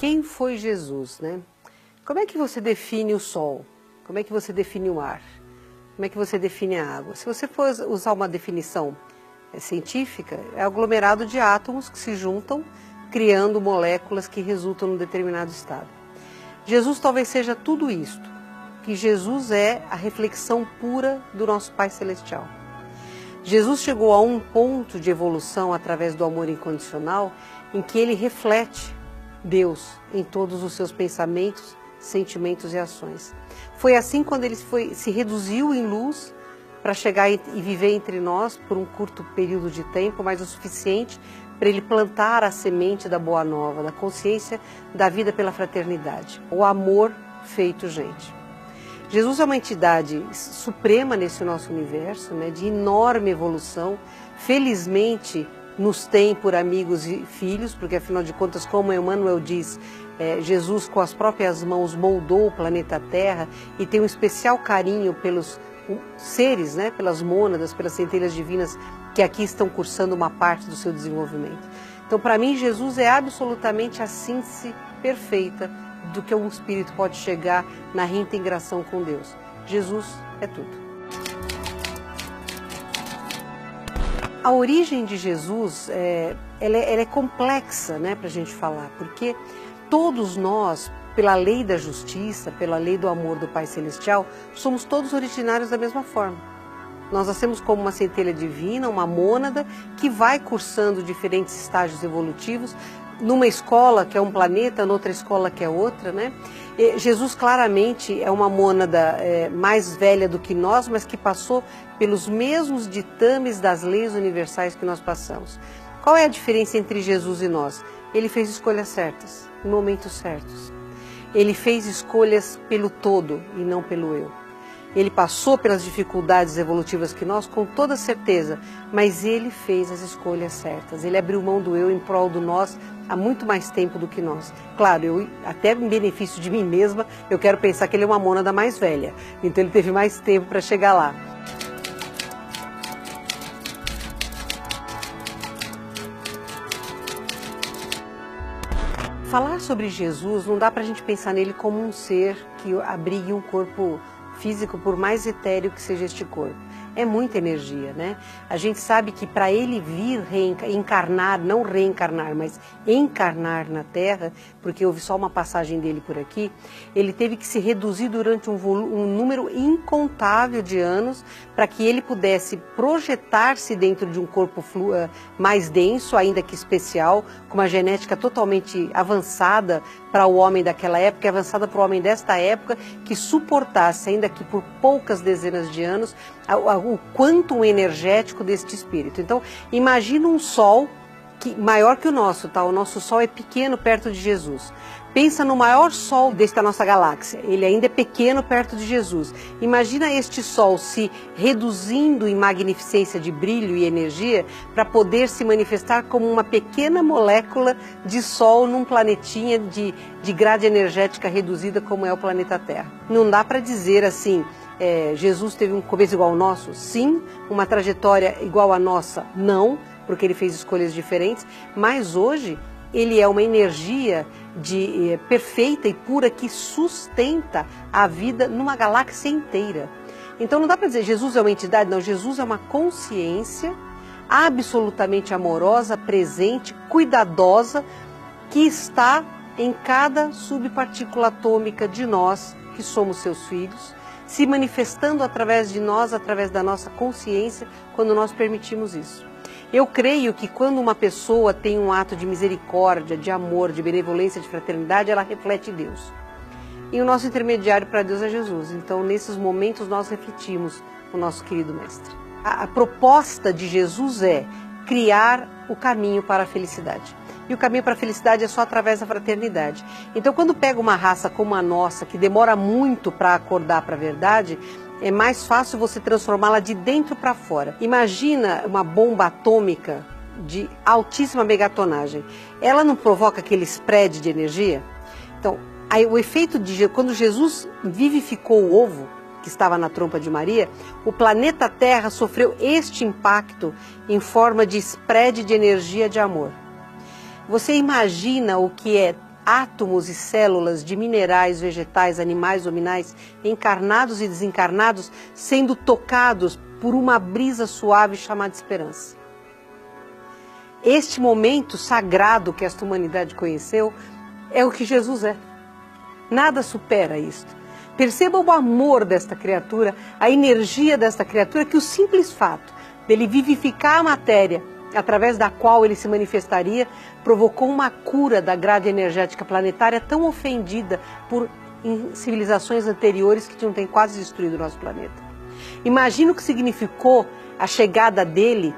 Quem foi Jesus, né? Como é que você define o sol? Como é que você define o ar? Como é que você define a água? Se você for usar uma definição científica, é aglomerado de átomos que se juntam, criando moléculas que resultam num determinado estado. Jesus talvez seja tudo isto, que Jesus é a reflexão pura do nosso Pai Celestial. Jesus chegou a um ponto de evolução através do amor incondicional em que ele reflete Deus em todos os seus pensamentos, sentimentos e ações. Foi assim quando ele se reduziu em luz para chegar e viver entre nós por um curto período de tempo, mas o suficiente para ele plantar a semente da boa nova, da consciência da vida pela fraternidade, o amor feito gente. Jesus é uma entidade suprema nesse nosso universo, né, de enorme evolução. Felizmente nos tem por amigos e filhos, porque afinal de contas, como Emmanuel diz, Jesus com as próprias mãos moldou o planeta Terra e tem um especial carinho pelos seres, né, pelas mônadas, pelas centelhas divinas que aqui estão cursando uma parte do seu desenvolvimento. Então, para mim, Jesus é absolutamente a síntese perfeita do que um espírito pode chegar na reintegração com Deus. Jesus é tudo. A origem de Jesus ela é complexa, né, para a gente falar, porque todos nós, pela lei da justiça, pela lei do amor do Pai Celestial, somos todos originários da mesma forma. Nós nascemos como uma centelha divina, uma mônada, que vai cursando diferentes estágios evolutivos, numa escola que é um planeta, noutra escola que é outra, né? Jesus claramente é uma mônada mais velha do que nós, mas que passou pelos mesmos ditames das leis universais que nós passamos. Qual é a diferença entre Jesus e nós? Ele fez escolhas certas, em momentos certos. Ele fez escolhas pelo todo e não pelo eu. Ele passou pelas dificuldades evolutivas que nós, com toda certeza, mas ele fez as escolhas certas. Ele abriu mão do eu em prol do nós há muito mais tempo do que nós. Claro, eu, até em benefício de mim mesma, eu quero pensar que ele é uma mônada mais velha. Então ele teve mais tempo para chegar lá. Falar sobre Jesus não dá para a gente pensar nele como um ser que abrigue um corpo físico, por mais etéreo que seja este corpo. É muita energia, né? A gente sabe que para ele vir encarnar, não reencarnar, mas encarnar na Terra, porque houve só uma passagem dele por aqui, ele teve que se reduzir durante um número incontável de anos para que ele pudesse projetar-se dentro de um corpo mais denso, ainda que especial, com uma genética totalmente avançada para o homem daquela época, avançada para o homem desta época, que suportasse, ainda que por poucas dezenas de anos, o quantum energético deste espírito. Então, imagina um sol maior que o nosso, tá? O nosso sol é pequeno perto de Jesus. Pensa no maior sol desta nossa galáxia, ele ainda é pequeno perto de Jesus. Imagina este sol se reduzindo em magnificência de brilho e energia para poder se manifestar como uma pequena molécula de sol num planetinha de grade energética reduzida como é o planeta Terra. Não dá para dizer assim, Jesus teve um começo igual ao nosso? Sim. Uma trajetória igual à nossa? Não, porque ele fez escolhas diferentes, mas hoje ele é uma energia perfeita e pura que sustenta a vida numa galáxia inteira. Então não dá para dizer Jesus é uma entidade, não, Jesus é uma consciência absolutamente amorosa, presente, cuidadosa, que está em cada subpartícula atômica de nós, que somos seus filhos, se manifestando através de nós, através da nossa consciência, quando nós permitimos isso. Eu creio que quando uma pessoa tem um ato de misericórdia, de amor, de benevolência, de fraternidade, ela reflete Deus. E o nosso intermediário para Deus é Jesus. Então, nesses momentos, nós refletimos o nosso querido Mestre. A proposta de Jesus é criar o caminho para a felicidade. E o caminho para a felicidade é só através da fraternidade. Então, quando pega uma raça como a nossa, que demora muito para acordar para a verdade, é mais fácil você transformá-la de dentro para fora. Imagina uma bomba atômica de altíssima megatonagem. Ela não provoca aquele spread de energia? Então, aí, o efeito de quando Jesus vivificou o ovo, que estava na trompa de Maria, o planeta Terra sofreu este impacto em forma de spread de energia de amor. Você imagina o que é átomos e células de minerais, vegetais, animais, hominais, encarnados e desencarnados, sendo tocados por uma brisa suave chamada esperança. Este momento sagrado que esta humanidade conheceu é o que Jesus é. Nada supera isto. Perceba o amor desta criatura, a energia desta criatura, que o simples fato dele vivificar a matéria, através da qual ele se manifestaria, provocou uma cura da grade energética planetária tão ofendida por civilizações anteriores que tinham quase destruído o nosso planeta. Imagina o que significou a chegada dele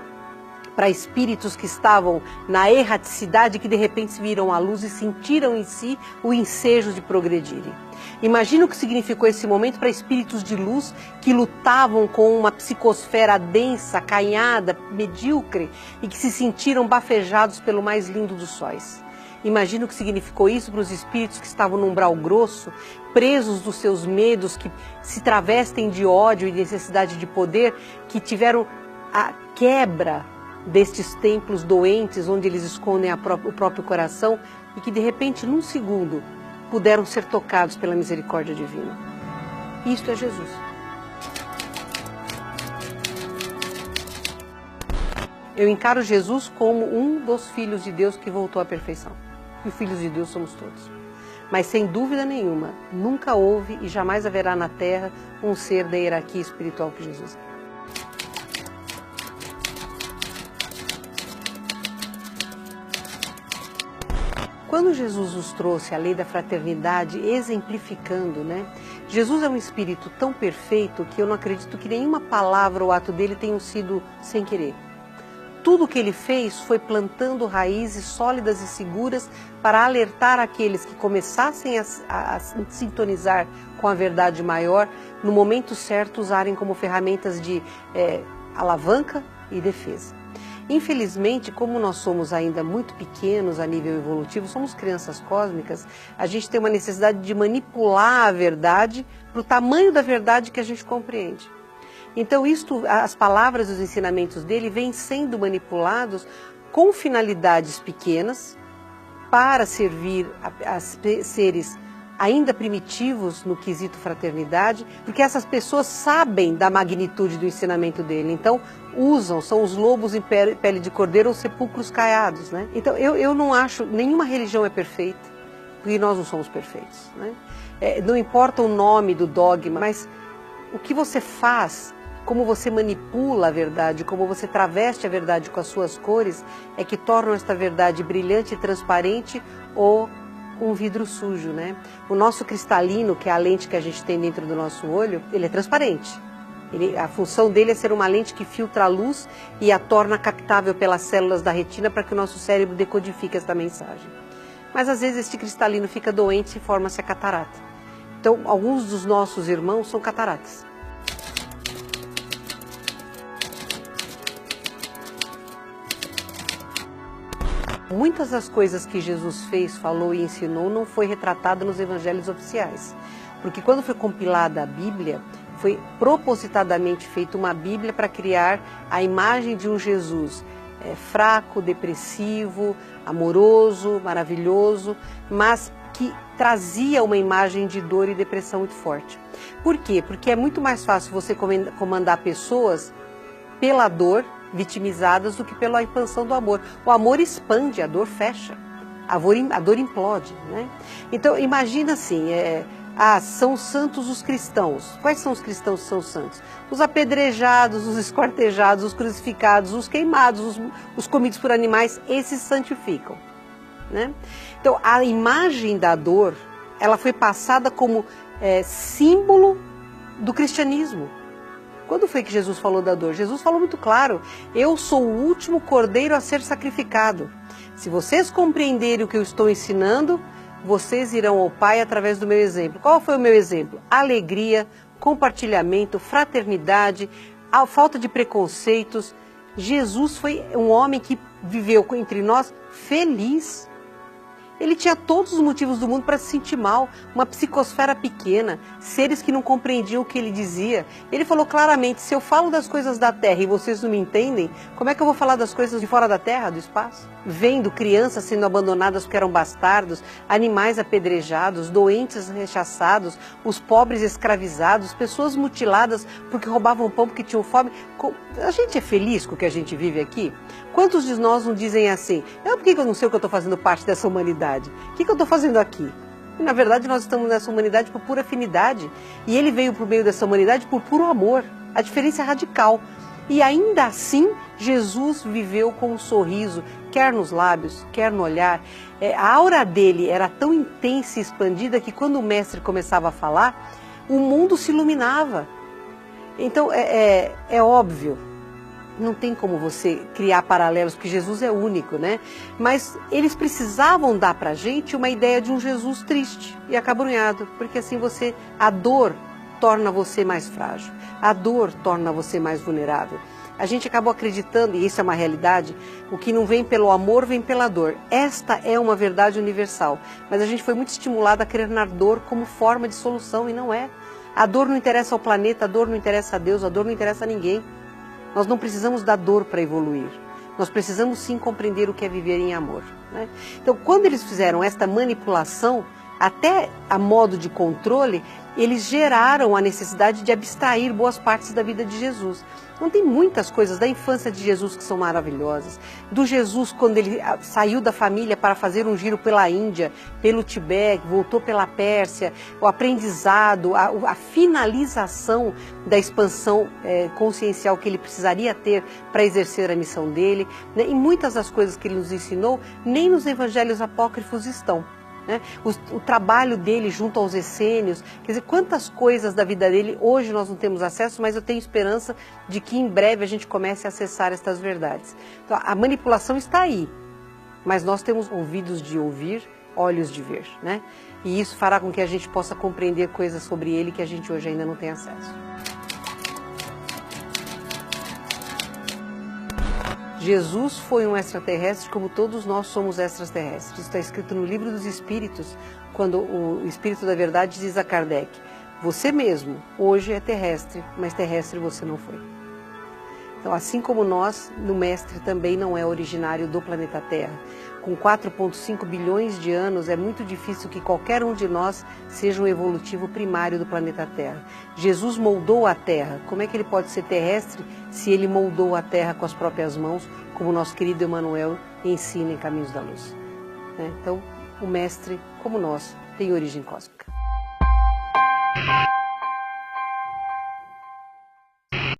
para espíritos que estavam na erraticidade, que de repente se viram à luz e sentiram em si o ensejo de progredirem. Imagina o que significou esse momento para espíritos de luz que lutavam com uma psicosfera densa, acanhada, medíocre e que se sentiram bafejados pelo mais lindo dos sóis. Imagina o que significou isso para os espíritos que estavam num umbral grosso, presos dos seus medos, que se travestem de ódio e necessidade de poder, que tiveram a quebra destes templos doentes, onde eles escondem o próprio coração, e que de repente, num segundo, puderam ser tocados pela misericórdia divina. Isto é Jesus. Eu encaro Jesus como um dos filhos de Deus que voltou à perfeição. E filhos de Deus somos todos. Mas sem dúvida nenhuma, nunca houve e jamais haverá na Terra um ser da hierarquia espiritual que Jesus é. Quando Jesus nos trouxe a lei da fraternidade, exemplificando, né? Jesus é um espírito tão perfeito que eu não acredito que nenhuma palavra ou ato dele tenha sido sem querer. Tudo o que ele fez foi plantando raízes sólidas e seguras para alertar aqueles que começassem a sintonizar com a verdade maior, no momento certo usarem como ferramentas de alavanca e defesa. Infelizmente, como nós somos ainda muito pequenos a nível evolutivo, somos crianças cósmicas, a gente tem uma necessidade de manipular a verdade para o tamanho da verdade que a gente compreende. Então, as palavras e os ensinamentos dele vêm sendo manipulados com finalidades pequenas para servir a seres ainda primitivos no quesito fraternidade, porque essas pessoas sabem da magnitude do ensinamento dele, então são os lobos em pele de cordeiro ou sepulcros caiados, né? Então eu não acho, nenhuma religião é perfeita, porque nós não somos perfeitos, né? Não importa o nome do dogma, mas o que você faz, como você manipula a verdade, como você traveste a verdade com as suas cores, é que tornam esta verdade brilhante e transparente ou um vidro sujo, né? O nosso cristalino, que é a lente que a gente tem dentro do nosso olho, ele é transparente. A função dele é ser uma lente que filtra a luz e a torna captável pelas células da retina para que o nosso cérebro decodifique esta mensagem. Mas às vezes este cristalino fica doente e forma-se a catarata. Então, alguns dos nossos irmãos são cataratas. Muitas das coisas que Jesus fez, falou e ensinou não foi retratada nos evangelhos oficiais. Porque quando foi compilada a Bíblia, foi propositadamente feita uma Bíblia para criar a imagem de um Jesus fraco, depressivo, amoroso, maravilhoso, mas que trazia uma imagem de dor e depressão muito forte. Por quê? Porque é muito mais fácil você comandar pessoas pela dor, vitimizadas, do que pela expansão do amor. O amor expande, a dor fecha, a dor implode, né? Então imagina assim, são santos os cristãos. Quais são os cristãos que são santos? Os apedrejados, os esquartejados, os crucificados, os queimados, os comidos por animais, esses santificam, né? Então a imagem da dor, ela foi passada como símbolo do cristianismo. Quando foi que Jesus falou da dor? Jesus falou muito claro: eu sou o último cordeiro a ser sacrificado. Se vocês compreenderem o que eu estou ensinando, vocês irão ao Pai através do meu exemplo. Qual foi o meu exemplo? Alegria, compartilhamento, fraternidade, a falta de preconceitos. Jesus foi um homem que viveu entre nós feliz. Ele tinha todos os motivos do mundo para se sentir mal, uma psicosfera pequena, seres que não compreendiam o que ele dizia. Ele falou claramente, se eu falo das coisas da terra e vocês não me entendem, como é que eu vou falar das coisas de fora da terra, do espaço? Vendo crianças sendo abandonadas porque eram bastardos, animais apedrejados, doentes rechaçados, os pobres escravizados, pessoas mutiladas porque roubavam pão porque tinham fome. A gente é feliz com o que a gente vive aqui? Quantos de nós não dizem assim, por que eu não sei o que eu estou fazendo parte dessa humanidade? O que eu estou fazendo aqui? E, na verdade, nós estamos nessa humanidade por pura afinidade. E ele veio por meio dessa humanidade por puro amor. A diferença é radical. E ainda assim, Jesus viveu com um sorriso, quer nos lábios, quer no olhar. A aura dele era tão intensa e expandida que quando o mestre começava a falar, o mundo se iluminava. Então, é óbvio. Não tem como você criar paralelos, porque Jesus é único, né? Mas eles precisavam dar pra gente uma ideia de um Jesus triste e acabrunhado, porque assim a dor torna você mais frágil, a dor torna você mais vulnerável. A gente acabou acreditando, e isso é uma realidade, o que não vem pelo amor vem pela dor. Esta é uma verdade universal, mas a gente foi muito estimulado a crer na dor como forma de solução, e não é. A dor não interessa ao planeta, a dor não interessa a Deus, a dor não interessa a ninguém. Nós não precisamos da dor para evoluir. Nós precisamos sim compreender o que é viver em amor, né? Então, quando eles fizeram esta manipulação, até a modo de controle, eles geraram a necessidade de abstrair boas partes da vida de Jesus. Não tem muitas coisas da infância de Jesus que são maravilhosas. Do Jesus quando ele saiu da família para fazer um giro pela Índia, pelo Tibete, voltou pela Pérsia, o aprendizado, a finalização da expansão consciencial que ele precisaria ter para exercer a missão dele, né? E muitas das coisas que ele nos ensinou, nem nos evangelhos apócrifos estão. Né? O trabalho dele junto aos essênios, quer dizer, quantas coisas da vida dele hoje nós não temos acesso, mas eu tenho esperança de que em breve a gente comece a acessar estas verdades. Então, a manipulação está aí, mas nós temos ouvidos de ouvir, olhos de ver, né? E isso fará com que a gente possa compreender coisas sobre ele que a gente hoje ainda não tem acesso. Jesus foi um extraterrestre como todos nós somos extraterrestres. Isso está escrito no Livro dos Espíritos, quando o Espírito da Verdade diz a Kardec, você mesmo hoje é terrestre, mas terrestre você não foi. Então, assim como nós, o Mestre também não é originário do planeta Terra. Com 4,5 bilhões de anos, é muito difícil que qualquer um de nós seja um evolutivo primário do planeta Terra. Jesus moldou a Terra. Como é que ele pode ser terrestre se ele moldou a Terra com as próprias mãos, como o nosso querido Emmanuel ensina em Caminhos da Luz? Então, o Mestre, como nós, tem origem cósmica.